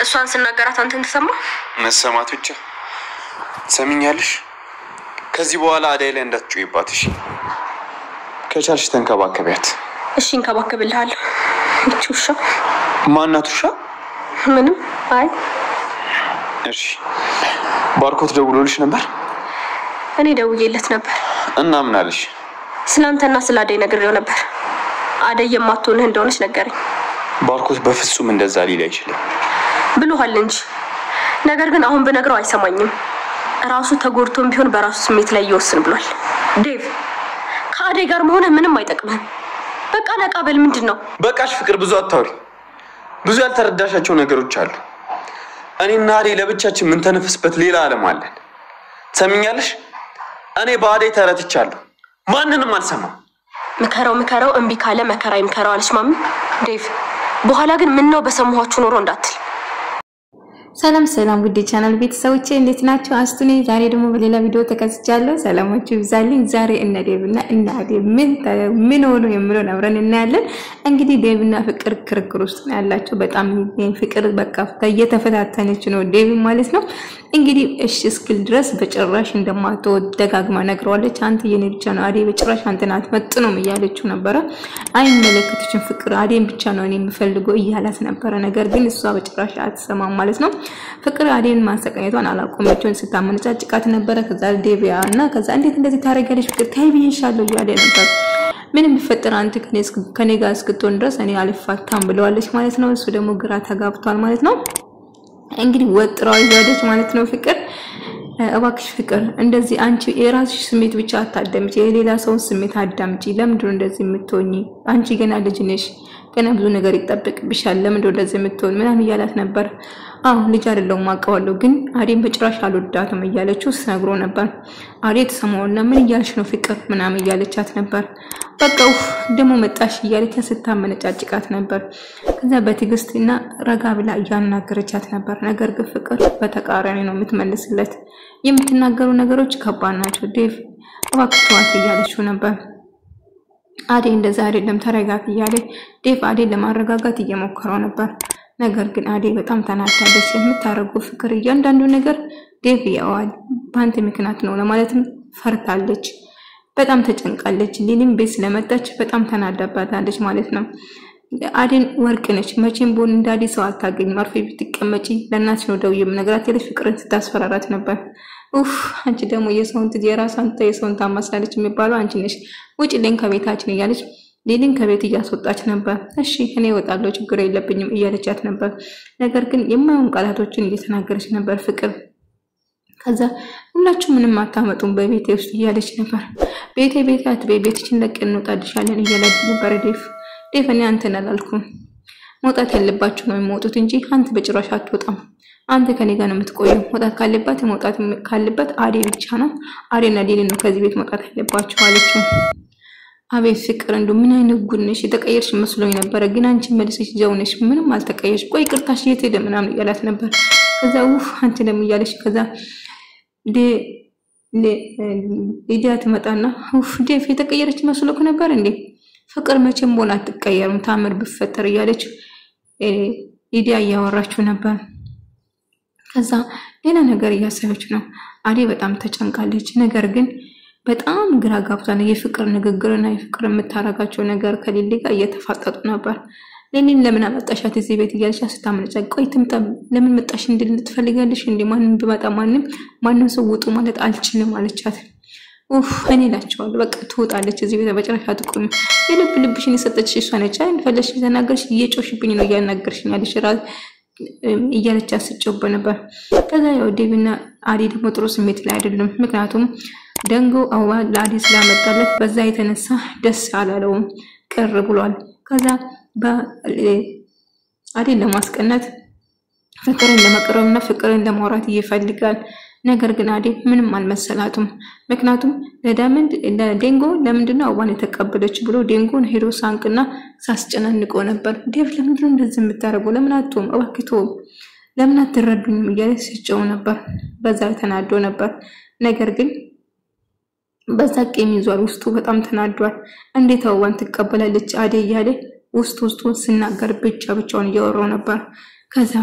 እሷን ስናገራት አንተን ተሰማ? መሰማት ብቻ ሰሚኛለሽ። ከዚህ በኋላ አዳይ ላይ እንዳትጩይባት እሺ? ከቻልሽ ተንከባከቢያት። እሺ እንከባከብልሃለሁ። እቺ ውሻ ማናት? ውሻ ምንም አይ። እሺ ባርኮት ደውሎልሽ ነበር? እኔ ደውዬለት ነበር። እና ምን አለሽ? ስላንተና ስለ አዳይ ነግሬው ነበር። አዳይ የማትሆንህ እንደሆነች ነገረኝ። ባርኮት በፍጹም እንደዛ ሊል አይችልም ብሎሃል እንጂ ነገር ግን አሁን በነገረው አይሰማኝም። ራሱ ተጎድቶም ቢሆን በራሱ ስሜት ላይ ይወስን ብሏል። ዴቭ ከአዳይ ጋር መሆንህ ምንም አይጠቅምም። በቃ ነቃበል። ምንድነው? በቃሽ ፍቅር፣ ብዙ አታውሪ። ብዙ ያልተረዳሻቸው ነገሮች አሉ። እኔና አዳይ ለብቻችን ምን ተነፍስበት ሌላ ዓለም አለን። ሰሚኛለሽ? እኔ በአዳይ ተረትቻለሁ። ማንንም አልሰማም። ምከረው እምቢ ካለ መከራ ይምከረው አለች ማሚ። ዴቭ በኋላ ግን ምን ነው በሰማኋችሁ ኖሮ እንዳትል። ሰላም ውድ ቻናል ቤተሰቦቼ እንዴት ናችሁ? አስቱኔ ዛሬ ደግሞ በሌላ ቪዲዮ ተከስቻለሁ። ሰላማችሁ ይብዛልኝ። ዛሬ እነ ዴቭና እነ አዳይ ምን ሆኖ የምለውን አብረን እናያለን። እንግዲህ ዴቭና ፍቅር ክርክር ውስጥ ነው ያላቸው። በጣም ፍቅር በቃ እየተፈታተነች ነው ዴቭ ማለት ነው። እንግዲህ እሺ እስክል ድረስ በጭራሽ እንደማትወድ ደጋግማ ነግረዋለች። አንተ የኔ ብቻ ነው አዳይ በጭራሽ አንተን አትመጥኑም እያለችው ነበረ። አይመለከትሽም ፍቅር አዳይን ብቻ ነው እኔ የምፈልገው እያላት ነበረ። ነገር ግን እሷ በጭራሽ አትሰማም ማለት ነው። ፍቅር አዳይን ማሰቃየቷን አላቆመችውን ስታመነጫጭቃት ነበረ። ከዛ ዴቪያ እና ከዛ እንዴት እንደዚህ ታረጋለሽ ፍቅር ታይብይሻለሁ እያለ ነበር። ምንም ቢፈጠር አንተ ከኔ ጋር እስክትሆን ድረስ እኔ አልፋታም ብለዋለች ማለት ነው። እሱ ደግሞ ግራ ተጋብቷል ማለት ነው። እንግዲህ ወጥራው ይወደች ማለት ነው። ፍቅር እባክሽ ፍቅር እንደዚህ አንቺ የራስሽ ስሜት ብቻ አታዳምጪ፣ የሌላ ሰው ስሜት አዳምጪ። ለምንድነው እንደዚህ የምትሆኚ? አንቺ ገና ልጅ ነሽ፣ ገና ብዙ ነገር ይጠበቅብሻል። ለምንድነው እንደዚህ የምትሆን ምናምን እያላት ነበር። አዎ ልጅ አይደለም አውቀዋለሁ፣ ግን አዳይን በጭራሽ አልወዳትም እያለችው ነግሮ ነበር። አዳይ ተሰማውና ምን እያልሽ ነው ፍቅር ምናምን እያለቻት ነበር። በቃው ደሞ መጣሽ እያለች ስታመነጫጭቃት ነበር። ከዛ በትግስትና ረጋ ብላ እያናገረቻት ነበር። ነገር ግን ፍቅር በተቃራኒ ነው የምትመልስለት። የምትናገሩ ነገሮች ከባድ ናቸው ዴቭ እባክህ ተዋት እያለችው ነበር። አዳይ እንደዛ አይደለም ተረጋጊ እያለ ዴቭ አዳይ ለማረጋጋት እየሞከረው ነበር። ነገር ግን አዳይ በጣም ተናዳለች። የምታረገው ፍቅር እያንዳንዱ ነገር ዴቭ ያዋል ባንተ ምክንያት ነው ለማለትም ፈርታለች። በጣም ተጨንቃለች። ሊሊም ቤት ስለመጣች በጣም ተናዳባታለች ማለት ነው። አዳይ ወርቅ ነች። መቼም ቦን እንዳዲ ሰው አታገኝም። አርፌ ብትቀመጪ ለእናትሽ ነው ደውዬም ነግራት ያለች ፍቅርን ስታስፈራራት ነበር። አንቺ ደግሞ የሰውን ትጅ የራሷን የሰውን ታማስላለች የሚባለው አንቺ ነሽ። ውጪ ለን ከቤታችን እያለች ሊሊን ከቤት እያስወጣች ነበር። እሺ እኔ እወጣለሁ ችግር የለብኝም እያለቻት ነበር። ነገር ግን የማይሆን ቃላቶችን እየተናገረች ነበር ፍቅር። ከዛ ሁላችሁ ምንም አታመጡም በቤቴ ውስጥ እያለች ነበር። ቤቴ አትበይ፣ ቤትችን ለቀን እንወጣልሻለን እያለች ነበር ዴቭ እኔ አንተን አላልኩም። መውጣት ያለባችሁ ነው የሚወጡት እንጂ አንተ በጭራሽ አትወጣም። አንተ ከኔ ጋር ነው የምትቆየው። መውጣት ካለበት አዳይ ብቻ ነው። አዳይና ሊሊ ነው ከዚህ ቤት መውጣት ያለባችሁ አለችው። አቤት ፍቅር እንደው ምን አይነት ጉድ ነሽ? የተቀየርሽ መስሎኝ ነበር፣ ግን አንቺ መልሰሽ እዛው ነሽ፣ ምንም አልተቀየርሽ። ቆይ ይቅርታሽ የት ሄደ ምናምን እያላት ነበር። ከዛ አንተ ደግሞ እያለሽ ከዛ ሊዲያ ትመጣና ዴቭ የተቀየረች መስሎክ ነበር እንዴ? ፍቅር መቼም ቦና አትቀየርም ታምር ብፈጠር እያለች ሊዲያ እያወራችው ነበር። ከዛ ሌላ ነገር እያሰበች ነው። አዳይ በጣም ተጨንቃለች። ነገር ግን በጣም ግራ ገብቷል። የፍቅር ንግግርና የፍቅር የምታረጋቸው ነገር ከሊሊ ጋር እየተፋጠጡ ነበር። ሊሊን ለምን አመጣሻት እዚህ ቤት እያለች ስታመነጫጭ ቆይ ትምጣ ለምን መጣሽ እንድትፈልጋለሽ እንዴ? ማንንም ቢመጣ ማንንም ሰው ውጡ ማለት አልችልም አለቻት። እኔ እላቸዋለሁ በቃ ትወጣለች እዚህ ቤት በጭራሽ አትቆም። ልብሽን የሰጠችሽ እሷ ነች። እንደፈለሽ ተናገርሽ እየጮሽብኝ ነው እያናገርሽኝ አለሽ ራስ እያለች አስጨውበ ነበር። ከዛ ያው ዴቭና አዳይ ደግሞ ጥሩ ስሜት ላይ አይደለም። ምክንያቱም ደንጎ አዋ ለአዳይ ስላመጣለት በዛ የተነሳ ደስ አላለውም፣ ቅር ብሏል። ከዛ አዳይ ለማስቀናት ፍቅርን ለመቅረብና ፍቅርን ለማውራት ይፈልጋል። ነገር ግን አዳይ ምንም አልመሰላትም። ምክንያቱም ለደንጎ ለምንድነው አዋን የተቀበለች ብሎ ደንጎን ሄዶ ሳንቅና ሳስጨናንቆ ነበር። ዴቭ ለምንድነው እንደዚህ የምታረጉ? ለምን አትተውም? እባክህ ተው፣ ለምን አትረዱኝም እያለ ሲጨው ነበር። በዛ ተናዶ ነበር። ነገር ግን በዛ ቄም ይዟል። ውስጡ በጣም ተናዷል። እንዴት አዋን ትቀበላለች አዳይ እያለ ውስጡ ሲናገር ብቻውን እያወራው ነበር። ከዛ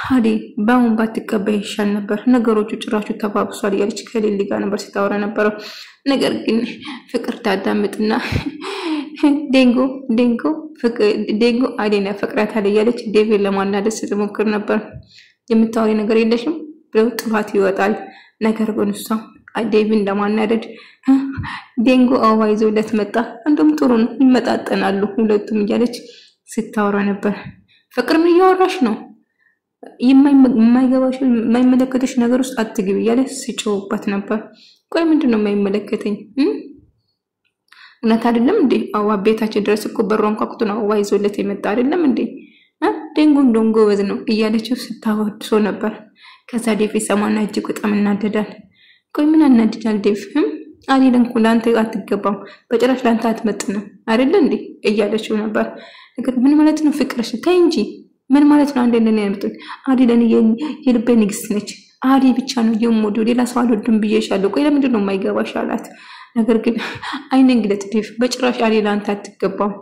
አዲ ባውን ባትቀበይ ይሻል ነበር ነገሮቹ ጭራሹ ተባብሷል ያለች ከሊሊ ጋር ነበር ሲታወራ ነበር ነገር ግን ፍቅር ታዳምጥና ዴንጎ አዲና ፍቅራት አለ ያለች ዴቪድ ለማናደስ ስትሞክር ነበር የምታወሪ ነገር የለሽም ብለው ጥፋት ይወጣል ነገር ግን እሷ ዴቪድ ለማናደድ ዴንጎ አዋይዞለት መጣ እንደም ጥሩ ነው ይመጣጠናሉ ሁለቱም ያለች ስታወራ ነበር ፍቅር ምን ያወራሽ ነው የማይገባሽ የማይመለከተሽ ነገር ውስጥ አትግቢ ያለ ሲጮህባት ነበር ቆይ ምንድነው የማይመለከተኝ እውነት አይደለም እንዴ አዋ ቤታችን ድረስ እኮ በሯን ቋቁቶ ነው አዋይዞለት የመጣ አይደለም እንዴ ዴንጎ ወዝ ነው እያለችው ስታወድሶ ነበር ከዛ ዴቭ ሰማና እጅግ በጣም እናደዳል ቆይ ምን አናደዳል ዴቭ አሊ ለንኩ ላንተ አትገባም በጭራሽ ላንተ አትመጥንም አይደል እንዴ እያለችው ነበር ነገር ምን ማለት ነው ፍቅርሽ ታይ እንጂ ምን ማለት ነው አንደነ ያመጡት አዲ ለኔ የልቤ ንግስት ነች አዲ ብቻ ነው የምወደው ሌላ ሰው አልወድም ብዬሻለሁ ቆይ ለምንድን ነው የማይገባሽ አላት ነገር ግን አይነን ግለት ዴቭ በጭራሽ አዲ ላንተ አትገባም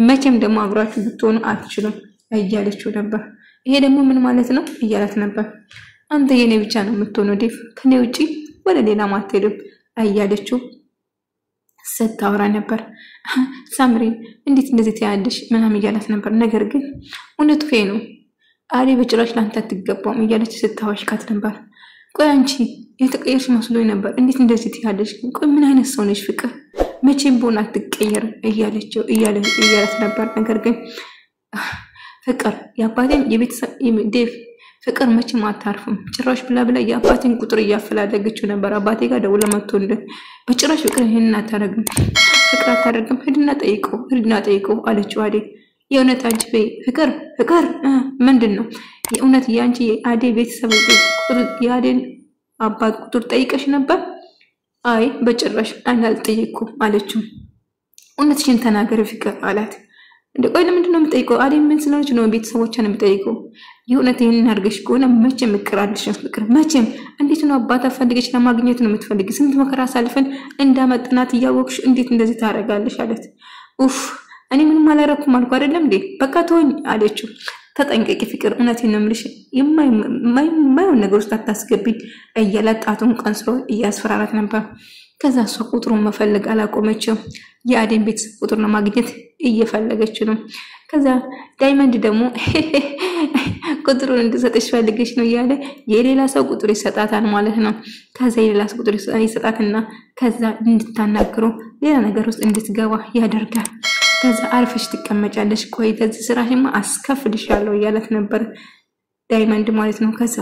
መቼም ደግሞ አብራችሁ ብትሆኑ አትችሉም እያለችው ነበር ይሄ ደግሞ ምን ማለት ነው እያላት ነበር አንተ የኔ ብቻ ነው የምትሆነው ዴቭ ከኔ ውጪ ወደ ሌላ ማትሄድም እያለችው ስታወራ ነበር ሳምሪ እንዴት እንደዚህ ትያለሽ ምናምን እያላት ነበር ነገር ግን እውነቱ ይሄ ነው አዲ በጭራሽ ላንተ አትገባም እያለች ስታዋሽካት ነበር ቆይ አንቺ የተቀየርሽ መስሎኝ ነበር እንዴት እንደዚህ ትያለሽ ቆይ ምን አይነት ሰው ነሽ ፍቅር መቼም ቦና አትቀየር እያላት ነበር ነገር ግን ፍቅር ያባቴን የቤተሰብ ዴቭ ፍቅር መቼም አታርፍም ጭራሽ ብላ ያባቴን ቁጥር እያፈላለገችው ነበር አባቴ ጋር ደውላ መጥቶ እንደ በጭራሽ ፍቅር ይሄን አታረግም ፍቅር አታረግም ሄድና ጠይቀው አለችው አዴ የእውነት አንቺ ፍቅር ምንድነው የእውነት ያንቺ አዴ ቤተሰብ ቁጥር ያዴን አባት ቁጥር ጠይቀሽ ነበር አይ በጭራሽ አልጠየቅኩም አለችው እውነትሽን ተናገሪ ፍቅር አላት እንደ ቆይ ለምንድነው የምጠይቀው አዴ ምን ስለሆነች ነው ቤተሰቦቿን የምጠይቀው የእውነት ይሄን አድርገሽ ከሆነ መቼም እቅራለሽ ፍቅር መቼም እንዴት ነው አባታ ፈልገሽ ለማግኘት ነው የምትፈልጊ ስንት መከራ ሳልፈን እንዳመጣናት ያወቅሽ እንዴት እንደዚህ ታረጋለሽ አለት ኡፍ እኔ ምንም አላረኩም አልኩ አይደለም እንዴ በቃ ተወኝ አለችው ተጠንቀቂ ፍቅር እውነቴን ነው የምልሽ የማይሆን ነገር ውስጥ አታስገቢ እያላጣቱን ቀንሶ እያስፈራራት ነበር ከዛ እሷ ቁጥሩን መፈለግ አላቆመችም የአዴን ቤተሰብ ቁጥር ለማግኘት እየፈለገች ነው ከዛ ዳይመንድ ደግሞ ቁጥሩን እንድሰጥሽ ፈልገሽ ነው ያለ የሌላ ሰው ቁጥር ይሰጣታል ማለት ነው ከዛ የሌላ ሰው ቁጥር ይሰጣትና ከዛ እንድታናግሩ ሌላ ነገር ውስጥ እንድትገባ ያደርጋል ከዛ አርፈሽ ትቀመጫለሽ ቆይ ከዚህ ስራሽማ አስከፍልሻለሁ ያላት ነበር ዳይመንድ ማለት ነው ከዛ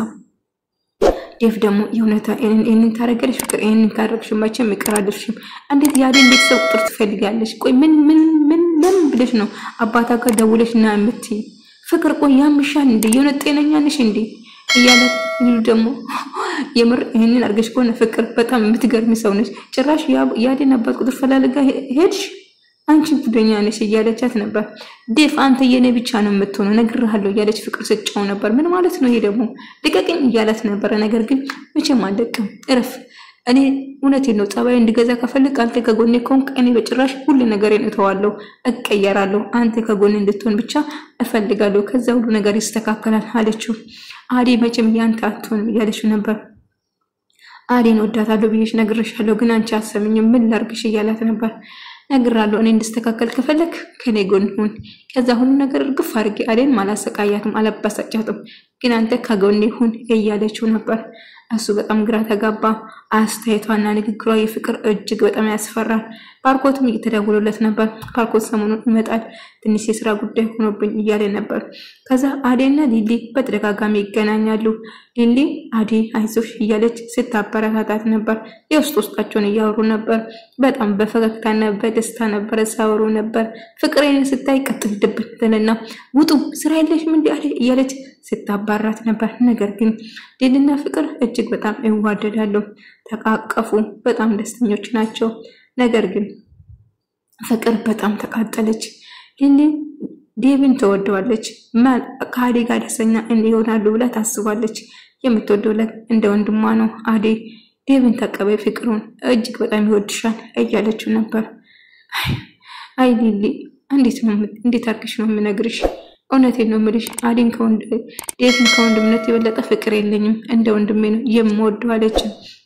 ዴቭ ደግሞ የእውነታ እኔን ታረጋለሽ ፍቅር እኔን ካረግሽ መቼም ይቀራልሽም እንዴት ያዴን ቤተሰብ ቁጥር ትፈልጋለሽ ቆይ ምን ለምን ብለሽ ነው አባታ ጋር ደውለሽና የምትይ ፍቅር ቆይ ያምሻል እንዴ የሆነ ጤነኛ ነሽ እንዴ እያለ ይሉ ደግሞ የምር ይሄንን አርገሽ ቆነ ፍቅር በጣም የምትገርም ሰው ነሽ ጭራሽ ያዴን አባት ቁጥር ፈላልጋ ሄድሽ አንቺ ጉደኛ ነሽ እያለቻት ነበር ዴቭ አንተ የኔ ብቻ ነው የምትሆነው ነግሬሃለሁ እያለች ፍቅር ስጫው ነበር ምን ማለት ነው ይሄ ደግሞ ልቀቅኝ እያላት ነበር ነገር ግን መቼም አልለቅም እረፍ እኔ እውነቴን ነው ጸባይ እንድገዛ ከፈልክ አንተ ከጎኔ ከሆንክ እኔ በጭራሽ ሁሉ ነገሬን እተዋለሁ እቀየራለሁ አንተ ከጎኔ እንድትሆን ብቻ እፈልጋለሁ ከዛ ሁሉ ነገር ይስተካከላል አለችው አዴ መቼም ያንተ አትሆንም እያለችው ነበር አዴን ወዳታለሁ ብዬሽ ነግሬሻለሁ ግን አንቺ አሰምኝም ምን ላርግሽ እያላት ነበር ነግራለሁ እኔ እንድስተካከል ከፈለክ ከኔ ጎን ሁን ከዛ ሁሉ ነገር ግፍ አድርጌ አዴን ማላሰቃያትም አላባሳጫትም ግን አንተ ከጎኔ ሁን እያለችው ነበር እሱ በጣም ግራ ተጋባ አስተያየቷና ንግግሯ የፍቅር እጅግ በጣም ያስፈራል ባርኮትም እየተደወለለት ነበር ባርኮት ሰሞኑን ይመጣል ትንሽ የሥራ ጉዳይ ሆኖብኝ እያለ ነበር ከዛ አዴና ሊሊ በተደጋጋሚ ይገናኛሉ ሊሊ አዴ አይዞሽ እያለች ስታበረታታት ነበር የውስጣቸውን እያወሩ ነበር በጣም በፈገግታና በደስታ ነበር ሳወሩ ነበር ፍቅሬን ስታይ ቀጥልድብትና ውጡ ስራ የለሽም እንዴ አለ እያለች ስታባራት ነበር ነገር ግን ሊሊና ፍቅር እጅግ በጣም ይዋደዳሉ ተቃቀፉ በጣም ደስተኞች ናቸው ነገር ግን ፍቅር በጣም ተቃጠለች ሊሊ ዴቭን ተወደዋለች ከአዴ ጋር ደስተኛ እንዲሆናሉ ብላ ታስባለች የምትወደው እንደ ወንድሟ ነው አዴ ዴቭን ተቀበይ ፍቅሩን እጅግ በጣም ይወድሻል እያለችው ነበር አይ ሊሊ እንዴት አርክሽ ነው የምነግርሽ እውነቴን ነው የምልሽ አዴን ዴቭን ከወንድምነት የበለጠ ፍቅር የለኝም እንደ ወንድሜ ነው የምወደው አለች።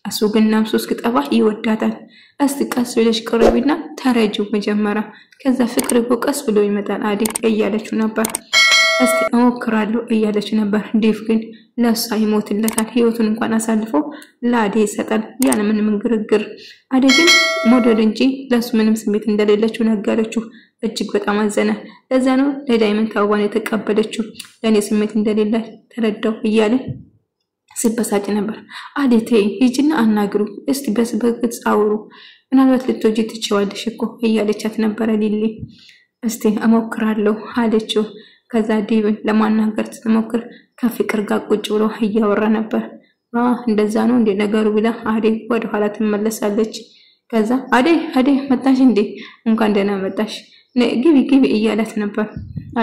እሱ ግን ናምሱ እስክጠባ ይወዳታል። እስቲ ቀስ ብለሽ ቅርቢና ተረጂው መጀመሪያ ከዛ ፍቅር እኮ ቀስ ብሎ ይመጣል አዴ እያለችው ነበር። እስቲ እሞክራለሁ እያለች ነበር። ዴቭ ግን ለሷ ይሞትለታል። ህይወቱን እንኳን አሳልፎ ለአዴ ይሰጣል ያለ ምንም ግርግር። አዴ ግን ሞዴል እንጂ ለሱ ምንም ስሜት እንደሌለችው ነገረችው። እጅግ በጣም አዘነ። ለዛ ነው ለዳይመንድ አበባን የተቀበለችው ለኔ ስሜት እንደሌለ ተረዳው እያለ ሲበሳጭ ነበር። አዴ ተይ ሂጂና አናግሩ እስቲ በግልጽ አውሩ ምናልባት ልትወጂ ትችያለሽ እኮ እያለቻት ነበር ሊሊ። እስቲ እሞክራለሁ አለችው። ከዛ ዴቭን ለማናገር ስትሞክር ከፍቅር ጋር ቁጭ ብሎ እያወራ ነበር። እንደዛ ነው እንደ ነገሩ ብላ አዴ ወደ ኋላ ትመለሳለች። ከዛ አዴ መጣሽ እንዴ እንኳን ደህና መጣሽ ግቢ እያላት ነበር።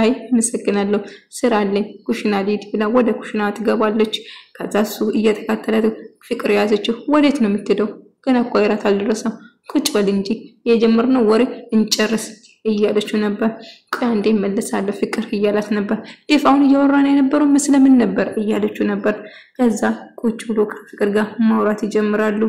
አይ አመሰግናለሁ ስራ አለኝ ኩሽና ልሂድ ብላ ወደ ኩሽና ትገባለች። ከዛ እሱ እየተከተላት ፍቅር ያዘችው። ወዴት ነው የምትሄደው? ገና እኮ እራት አልደረሰም ቁጭ በል እንጂ የጀመርነው ወሬ እንጨርስ እያለችው ነበር። ቆይ አንዴ እመለሳለሁ ፍቅር እያላት ነበር። ዴቭ አሁን እያወራን የነበረው መስለምን ነበር እያለችው ነበር። ከዛ ቁጭ ብሎ ከፍቅር ጋር ማውራት ይጀምራሉ።